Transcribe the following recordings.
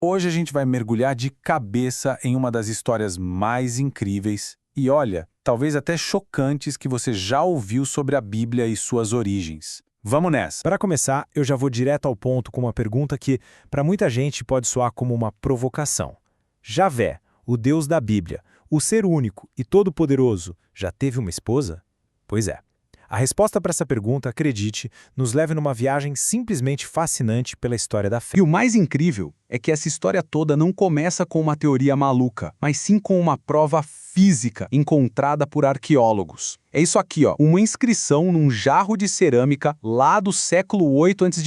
Hoje a gente vai mergulhar de cabeça em uma das histórias mais incríveis e, olha, talvez até chocantes que você já ouviu sobre a Bíblia e suas origens. Vamos nessa! Para começar, eu já vou direto ao ponto com uma pergunta que, para muita gente, pode soar como uma provocação. Javé, o Deus da Bíblia, o ser único e todo-poderoso, já teve uma esposa? Pois é. A resposta para essa pergunta, acredite, nos leva numa viagem simplesmente fascinante pela história da fé. E o mais incrível é que essa história toda não começa com uma teoria maluca, mas sim com uma prova física encontrada por arqueólogos. É isso aqui, ó, uma inscrição num jarro de cerâmica lá do século 8 a.C.,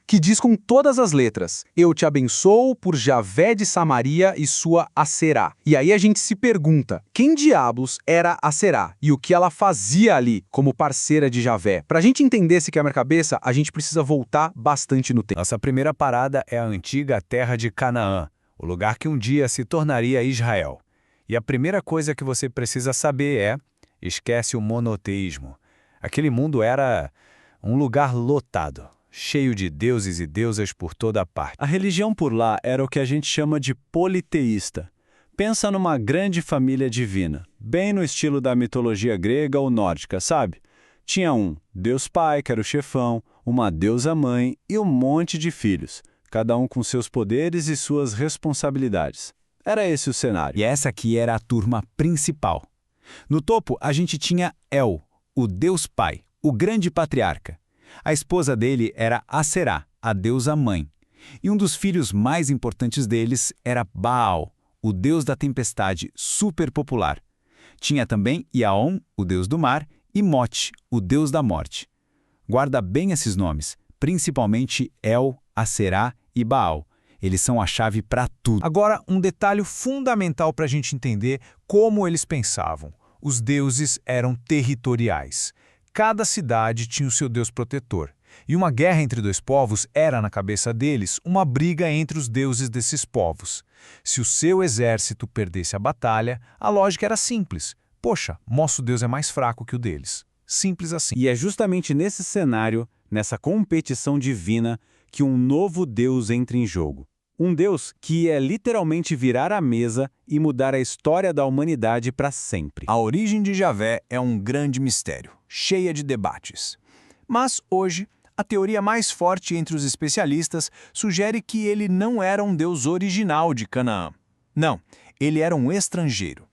que diz com todas as letras: "Eu te abençoo por Javé de Samaria e sua Aserá". E aí a gente se pergunta, quem diabos era Aserá e o que ela fazia ali como parceira de Javé? Pra gente entender esse quebra-cabeça, a gente precisa voltar bastante no tempo. Nossa primeira parada é a antiga terra de Canaã, o lugar que um dia se tornaria Israel. E a primeira coisa que você precisa saber é: esquece o monoteísmo. Aquele mundo era um lugar lotado, cheio de deuses e deusas por toda parte. A religião por lá era o que a gente chama de politeísta. Pensa numa grande família divina, bem no estilo da mitologia grega ou nórdica, sabe? Tinha um Deus Pai, que era o chefão, uma deusa mãe e um monte de filhos, cada um com seus poderes e suas responsabilidades. Era esse o cenário. E essa aqui era a turma principal. No topo, a gente tinha El, o Deus Pai, o grande patriarca. A esposa dele era Aserá, a deusa mãe. E um dos filhos mais importantes deles era Baal, o deus da tempestade, super popular. Tinha também Iaon, o deus do mar, e Mote, o deus da morte. Guarda bem esses nomes, principalmente El, Aserá e Baal. Eles são a chave para tudo. Agora, um detalhe fundamental para a gente entender como eles pensavam. Os deuses eram territoriais. Cada cidade tinha o seu deus protetor. E uma guerra entre dois povos era, na cabeça deles, uma briga entre os deuses desses povos. Se o seu exército perdesse a batalha, a lógica era simples. Poxa, nosso deus é mais fraco que o deles. Simples assim. E é justamente nesse cenário, nessa competição divina, que um novo Deus entra em jogo. Um Deus que ia literalmente virar a mesa e mudar a história da humanidade para sempre. A origem de Javé é um grande mistério, cheia de debates. Mas hoje, a teoria mais forte entre os especialistas sugere que ele não era um deus original de Canaã. Não, ele era um estrangeiro.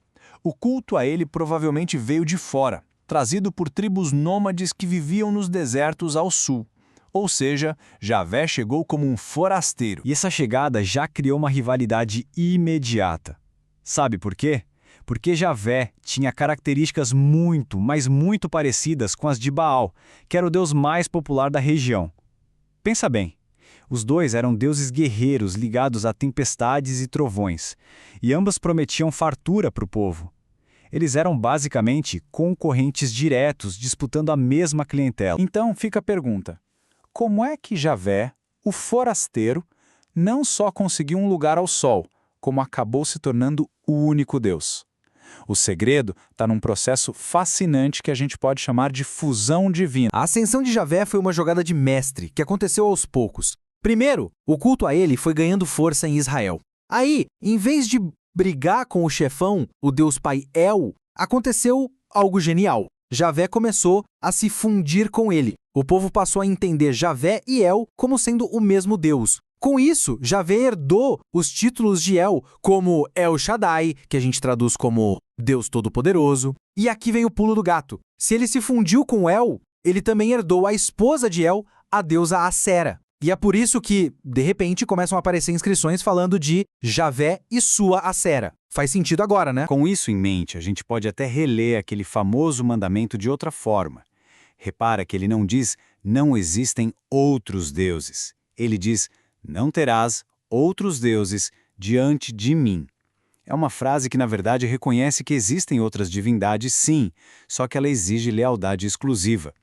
O culto a ele provavelmente veio de fora, trazido por tribos nômades que viviam nos desertos ao sul. Ou seja, Javé chegou como um forasteiro. E essa chegada já criou uma rivalidade imediata. Sabe por quê? Porque Javé tinha características muito, mas muito parecidas com as de Baal, que era o deus mais popular da região. Pensa bem, os dois eram deuses guerreiros ligados a tempestades e trovões, e ambos prometiam fartura para o povo. Eles eram basicamente concorrentes diretos disputando a mesma clientela. Então fica a pergunta: como é que Javé, o forasteiro, não só conseguiu um lugar ao sol, como acabou se tornando o único Deus? O segredo está num processo fascinante que a gente pode chamar de fusão divina. A ascensão de Javé foi uma jogada de mestre que aconteceu aos poucos. Primeiro, o culto a ele foi ganhando força em Israel. Aí, em vez de brigar com o chefão, o Deus Pai El, aconteceu algo genial. Javé começou a se fundir com ele. O povo passou a entender Javé e El como sendo o mesmo Deus. Com isso, Javé herdou os títulos de El, como El Shaddai, que a gente traduz como Deus Todo-Poderoso. E aqui vem o pulo do gato. Se ele se fundiu com El, ele também herdou a esposa de El, a deusa Asera. E é por isso que, de repente, começam a aparecer inscrições falando de Javé e sua Asera. Faz sentido agora, né? Com isso em mente, a gente pode até reler aquele famoso mandamento de outra forma. Repara que ele não diz, não existem outros deuses. Ele diz, não terás outros deuses diante de mim. É uma frase que, na verdade, reconhece que existem outras divindades, sim, só que ela exige lealdade exclusiva.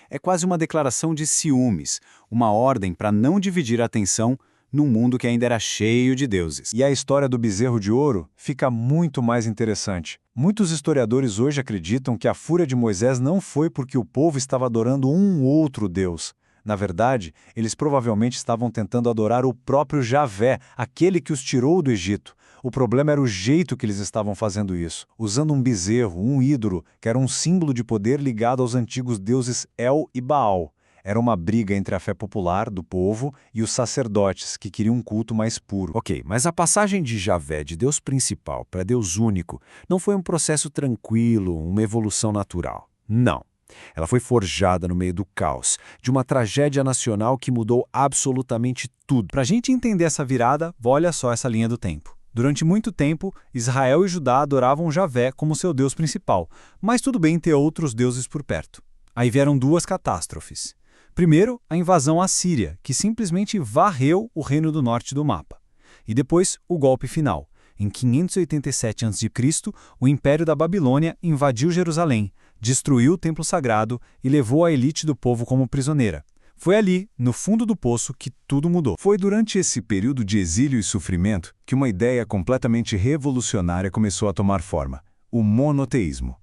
É quase uma declaração de ciúmes, uma ordem para não dividir a atenção num mundo que ainda era cheio de deuses. E a história do bezerro de ouro fica muito mais interessante. Muitos historiadores hoje acreditam que a fúria de Moisés não foi porque o povo estava adorando um outro Deus, Na verdade, eles provavelmente estavam tentando adorar o próprio Javé, aquele que os tirou do Egito. O problema era o jeito que eles estavam fazendo isso, usando um bezerro, um ídolo, que era um símbolo de poder ligado aos antigos deuses El e Baal. Era uma briga entre a fé popular do povo e os sacerdotes, que queriam um culto mais puro. Ok, mas a passagem de Javé, de Deus principal para Deus único, não foi um processo tranquilo, uma evolução natural. Não. Ela foi forjada no meio do caos, de uma tragédia nacional que mudou absolutamente tudo. Para a gente entender essa virada, olha só essa linha do tempo. Durante muito tempo, Israel e Judá adoravam Javé como seu Deus principal, mas tudo bem ter outros deuses por perto. Aí vieram duas catástrofes. Primeiro, a invasão assíria, que simplesmente varreu o reino do norte do mapa. E depois, o golpe final. Em 587 a.C., o Império da Babilônia invadiu Jerusalém, destruiu o templo sagrado e levou a elite do povo como prisioneira. Foi ali, no fundo do poço, que tudo mudou. Foi durante esse período de exílio e sofrimento que uma ideia completamente revolucionária começou a tomar forma: o monoteísmo.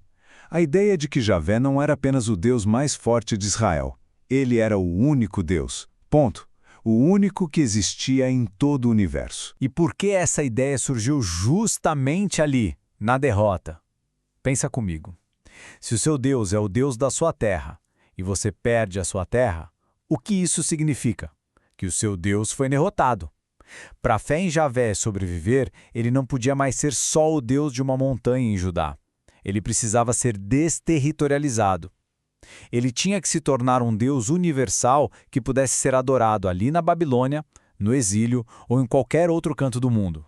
A ideia de que Javé não era apenas o Deus mais forte de Israel. Ele era o único Deus. Ponto. O único que existia em todo o universo. E por que essa ideia surgiu justamente ali, na derrota? Pensa comigo. Se o seu Deus é o Deus da sua terra e você perde a sua terra, o que isso significa? Que o seu Deus foi derrotado. Para a fé em Javé sobreviver, ele não podia mais ser só o Deus de uma montanha em Judá. Ele precisava ser desterritorializado. Ele tinha que se tornar um Deus universal que pudesse ser adorado ali na Babilônia, no exílio ou em qualquer outro canto do mundo.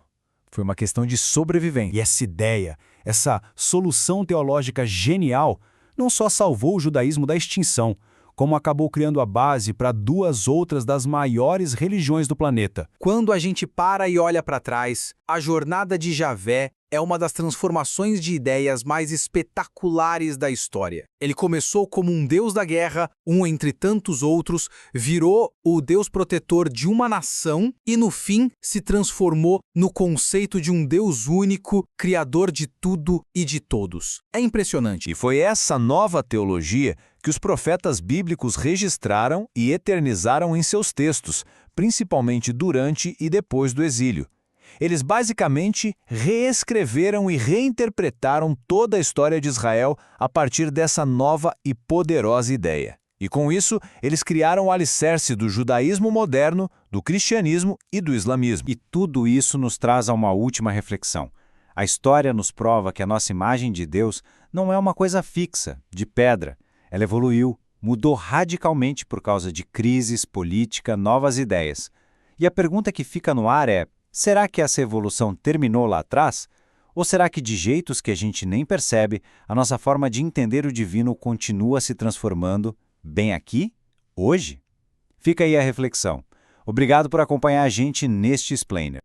Foi uma questão de sobrevivência. E essa ideia, essa solução teológica genial, não só salvou o judaísmo da extinção, como acabou criando a base para duas outras das maiores religiões do planeta. Quando a gente para e olha para trás, a jornada de Javé é uma das transformações de ideias mais espetaculares da história. Ele começou como um deus da guerra, um entre tantos outros, virou o deus protetor de uma nação e, no fim, se transformou no conceito de um Deus único, criador de tudo e de todos. É impressionante. E foi essa nova teologia que os profetas bíblicos registraram e eternizaram em seus textos, principalmente durante e depois do exílio. Eles basicamente reescreveram e reinterpretaram toda a história de Israel a partir dessa nova e poderosa ideia. E com isso, eles criaram o alicerce do judaísmo moderno, do cristianismo e do islamismo. E tudo isso nos traz a uma última reflexão. A história nos prova que a nossa imagem de Deus não é uma coisa fixa, de pedra. Ela evoluiu, mudou radicalmente por causa de crises, política, novas ideias. E a pergunta que fica no ar é: será que essa evolução terminou lá atrás? Ou será que, de jeitos que a gente nem percebe, a nossa forma de entender o divino continua se transformando bem aqui, hoje? Fica aí a reflexão. Obrigado por acompanhar a gente neste Explainer.